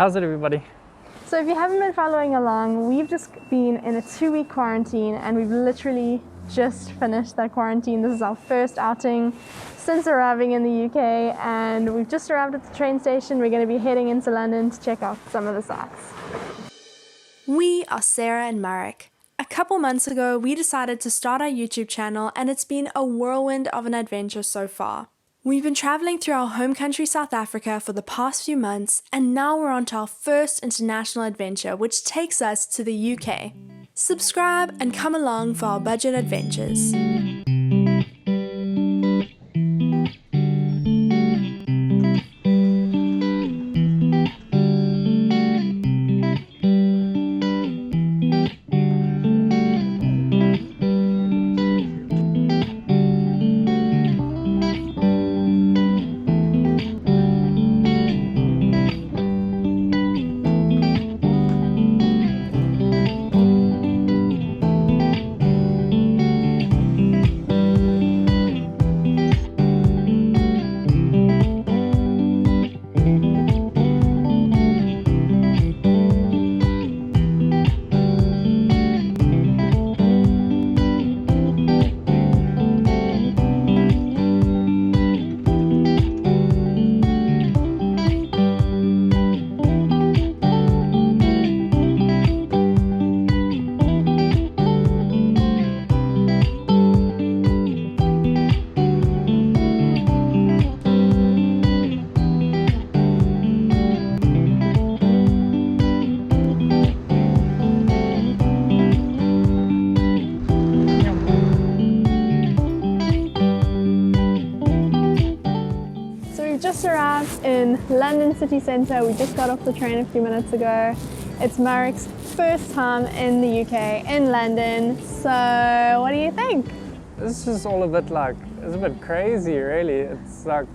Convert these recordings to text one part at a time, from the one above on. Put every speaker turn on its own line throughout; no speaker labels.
How's it, everybody?
So if you haven't been following along, we've just been in a 2-week quarantine and we've literally just finished that quarantine. This is our first outing since arriving in the UK, and we've just arrived at the train station. We're going to be heading into London to check out some of the sights. We are Sarah and Marek. A couple months ago, we decided to start our YouTube channel, and it's been a whirlwind of an adventure so far. We've been traveling through our home country South Africa for the past few months, and now we're on to our first international adventure, which takes us to the UK. Subscribe and come along for our budget adventures. Just arrived in London city centre. We just got off the train a few minutes ago. It's Marek's first time in the UK, in London. So what do you think?
This is all a bit it's a bit crazy, really. It's like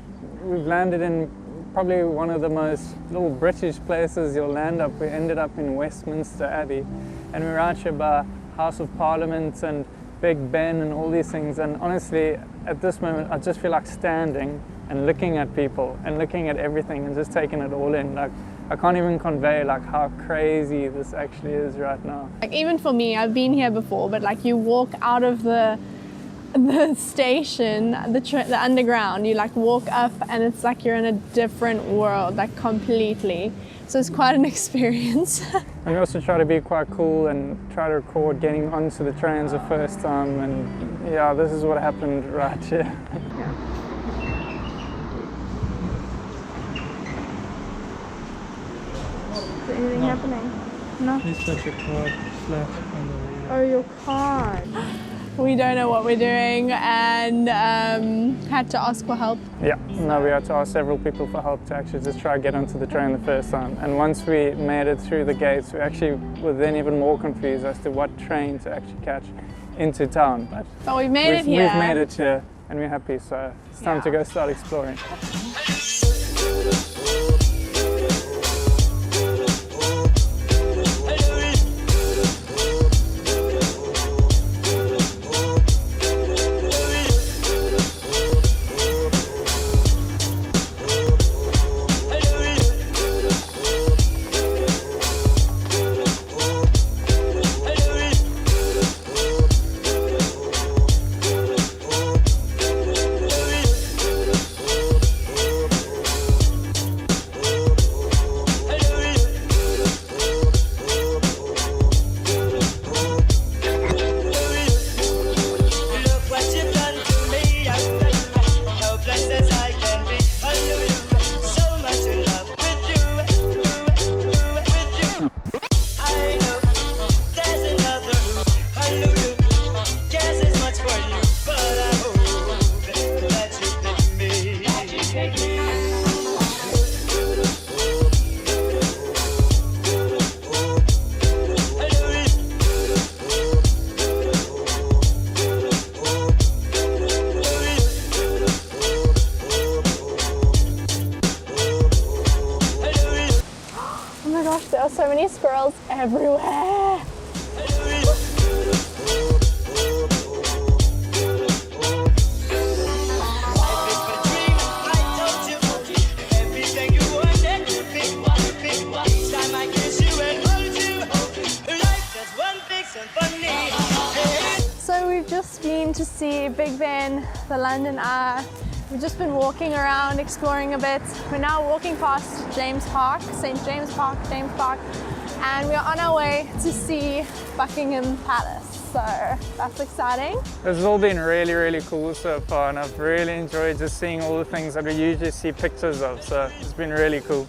we've landed in probably one of the most little British places you'll land up. We ended up in Westminster Abbey, and we're out here by House of Parliament and Big Ben and all these things. And honestly, at this moment, I just feel like standing and looking at people and looking at everything and just taking it all in. Like, I can't even convey how crazy this actually is right now.
Like, even for me, I've been here before, but like you walk out of the station, the underground, you walk up and it's like you're in a different world, completely. So it's quite an experience.
And we also try to be quite cool and try to record getting onto the trains the first time, and yeah, this is what happened right here.
Yeah. Is anything happening? No?
Please put your card flat on the way.
Oh, your card. We don't know what we're doing and had to ask for help.
Yeah, no, we had to ask several people for help to actually just try to get onto the train the first time. And once we made it through the gates, we actually were then even more confused as to what train to actually catch into town.
But we made it here.
We've made it here and we're happy, so it's time to go start exploring.
There are so many squirrels everywhere. see Big Ben, the London Eye. We've just been walking around, exploring a bit. We're now walking past James Park, St. James Park, and we're on our way to see Buckingham Palace. So that's exciting.
This has all been really, really cool so far, and I've really enjoyed just seeing all the things that we usually see pictures of. So it's been really cool.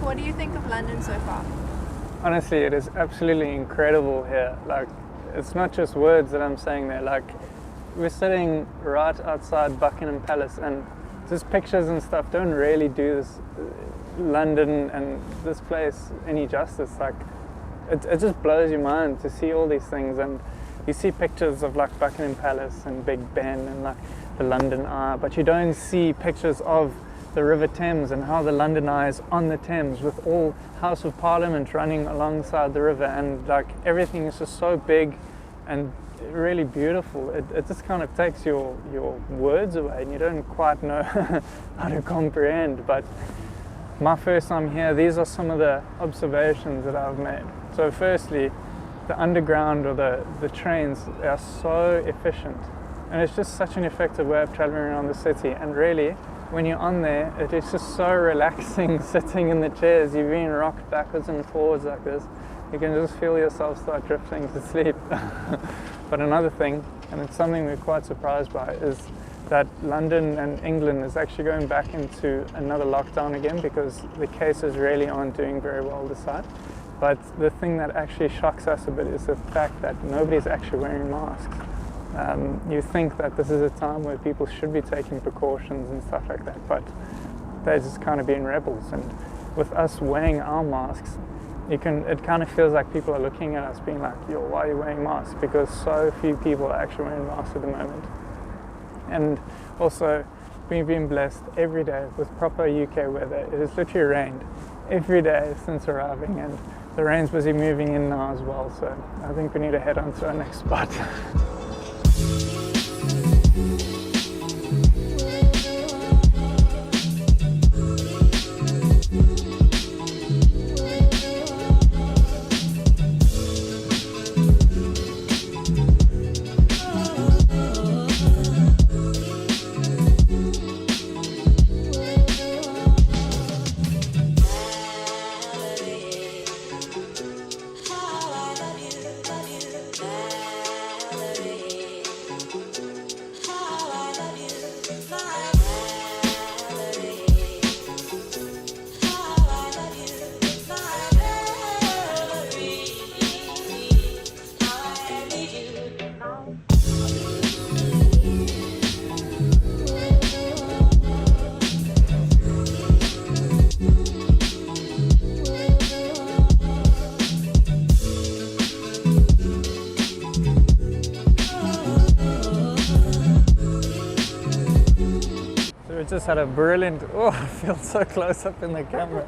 What do you think of London so far?
Honestly, it is absolutely incredible here. Like, it's not just words that I'm saying there. Like, we're sitting right outside Buckingham Palace, and just pictures and stuff don't really do this London and this place any justice. Like, it just blows your mind to see all these things, and you see pictures of like Buckingham Palace and Big Ben and like the London Eye, but you don't see pictures of the River Thames and how the London Eye is on the Thames with all House of Parliament running alongside the river, and like everything is just so big and really beautiful. It just kind of takes your words away, and you don't quite know how to comprehend. But my first time here, these are some of the observations that I've made. So firstly, the underground or the trains are so efficient, and it's just such an effective way of traveling around the city. And really, when you're on there, it is just so relaxing sitting in the chairs. You're being rocked backwards and forwards like this. You can just feel yourself start drifting to sleep. But another thing, and it's something we're quite surprised by, is that London and England is actually going back into another lockdown again, because the cases really aren't doing very well this side. But the thing that actually shocks us a bit is the fact that nobody's actually wearing masks. You think that this is a time where people should be taking precautions and stuff like that, but they're just kind of being rebels. And with us wearing our masks, it kind of feels like people are looking at us being like, yo, why are you wearing masks? Because so few people are actually wearing masks at the moment. And also, we've been blessed every day with proper UK weather. It has literally rained every day since arriving, and the rain's busy moving in now as well, so I think we need to head on to our next spot. Just had a brilliant, oh, I feel so close up in the camera.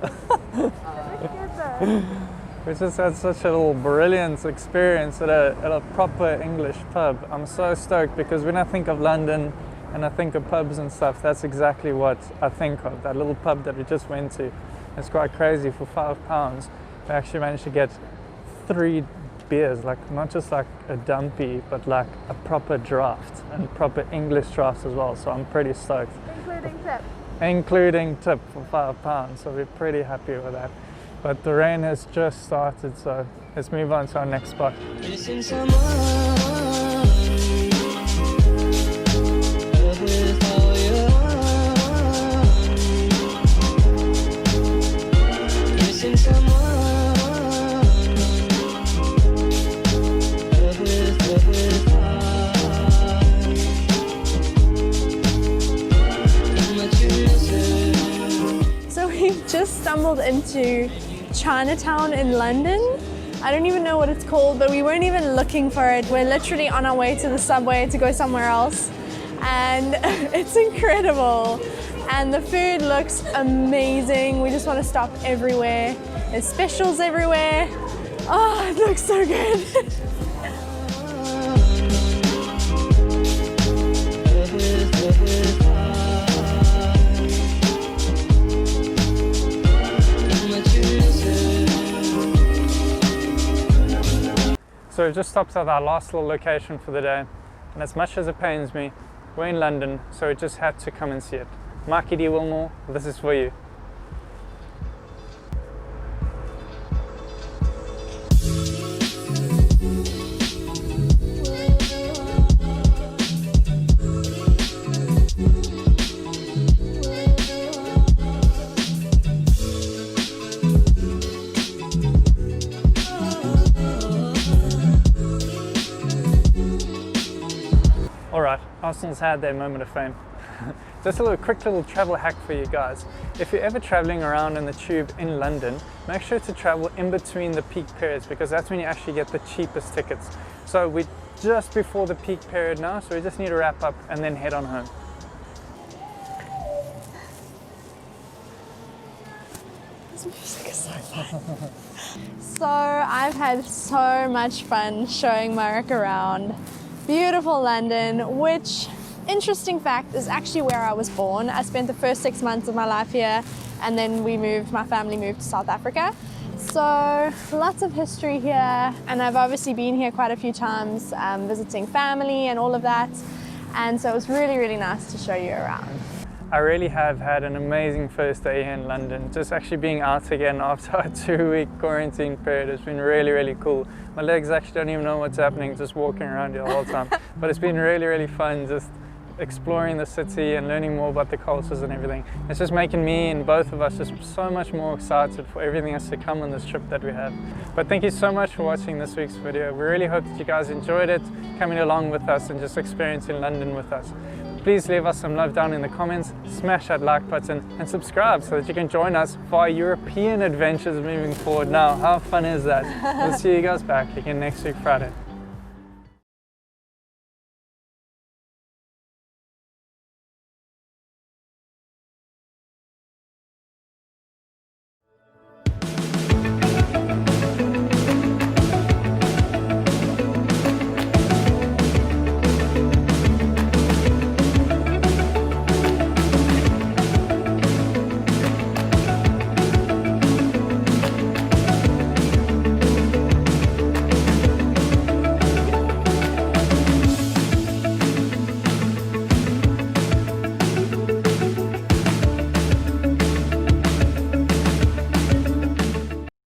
We just had such a little brilliant experience at a proper English pub. I'm so stoked, because when I think of London and I think of pubs and stuff, that's exactly what I think of. That little pub that we just went to. It's quite crazy. For £5, we actually managed to get 3 beers, like not just like a dumpy, but like a proper draft, and proper English draft as well. So I'm pretty stoked.
Including tip.
Including tip for £5, so we're pretty happy with that. But the rain has just started, so let's move on to our next spot.
into Chinatown in London. I don't even know what it's called, but we weren't even looking for it. We're literally on our way to the subway to go somewhere else. And it's incredible. And the food looks amazing. We just want to stop everywhere. There's specials everywhere. Oh, it looks so good.
So we've just stopped at our last little location for the day, and as much as it pains me, we're in London, so we just had to come and see it. Mark D. Wilmore, this is for you. Alright, Arsenal's had their moment of fame. Just a quick little travel hack for you guys. If you're ever traveling around in the tube in London, make sure to travel in between the peak periods, because that's when you actually get the cheapest tickets. So we're just before the peak period now, so we just need to wrap up and then head on home.
This music is so fun. So I've had so much fun showing Marek around beautiful London, which, interesting fact, is actually where I was born. I spent the first 6 months of my life here, and then my family moved to South Africa. So lots of history here, and I've obviously been here quite a few times visiting family and all of that. And so it was really, really nice to show you around.
I really have had an amazing first day here in London. Just actually being out again after a 2-week quarantine period has been really, really cool. My legs actually don't even know what's happening just walking around here the whole time. But it's been really, really fun just exploring the city and learning more about the cultures and everything. It's just making me and both of us just so much more excited for everything that's to come on this trip that we have. But thank you so much for watching this week's video. We really hope that you guys enjoyed it, coming along with us and just experiencing London with us. Please leave us some love down in the comments, smash that like button and subscribe so that you can join us for our European adventures moving forward. Now, how fun is that? We'll see you guys back again next week Friday.